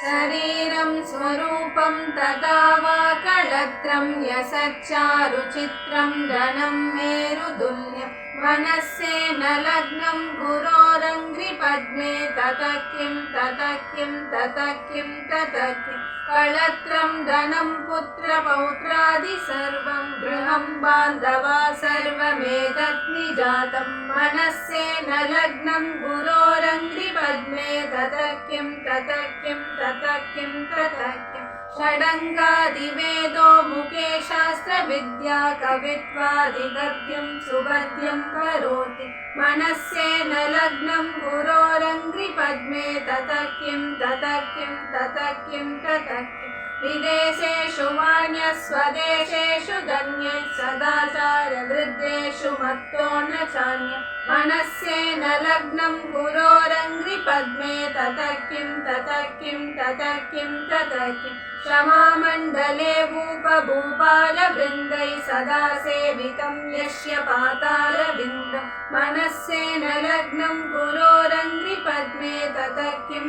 शरीरं स्वरूपं तथा वा कळत्रं यसच्चारुचित्रं घनं मेरुतुल्यं मनस्सेन लग्नं गुरोरङ्घ्रिपद्मे ततः किं कळत्रं धनं पुत्रपौत्रादि सर्वं गृहं बान्धवा सर्वमेतद्निजातं मनस्सेन लग्नं गुरोरङ्घ्रिपद्मे ततः किं षडङ्गादिवेदो मुखे शास्त्रविद्या कवित्वादिगद्यं सुगद्यं करोति मनस्सेन लग्नं गुरोरङ्घ्रिपद्मे ततः किं विदेशेषु मान्यस्वदेशेषु गण्यैः सदाचारवृद्धेषु मत्तो न चान्य मनस्सेन लग्नं गुरोरङ्घ्रिपद्मे ततः किं क्षमामण्डले भूपभूपालवृन्दैः सदा सेवितं यस्य पातालविन्दं मनस्सेन लग्नं गुरोरङ्घ्रिपद्मे ततः किं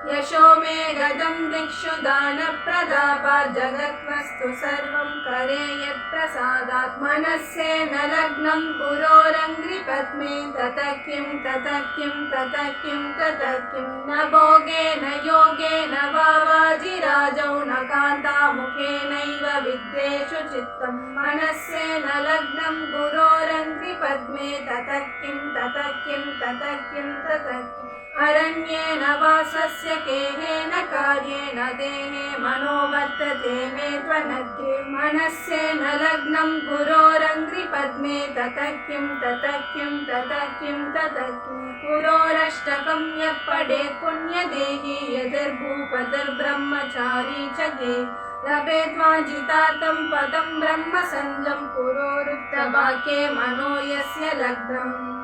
यशो मे गदं दिक्षु दानप्रदापात् जगद्वस्तु सर्वं करे यत्प्रसादात् मनस्सेन लग्नं गुरोरङ्घ्रिपद्मे ततः किं न भोगेन योगेन वा वाजिराजौ न कान्तामुखेनैव विद्येषु चित्तं मनस्सेन लग्नं गुरोरङ्घ्रिपद्मे ततः किं अरण्येन वासस्य केहेन कार्येण देहे मनो वर्तते मे त्वनद्ये मनस्सेन लग्नं गुरोरङ्घ्रिपद्मे ततः किं गुरोरष्टकं यः पठेत् पुण्यदेही यदिर्भूपतिर्ब्रह्मचारी च गेः लभेद्वाञ्छितार्थं पदं ब्रह्मसंज्ञं पुरोरुक्तवाक्ये मनो यस्य लग्नम्।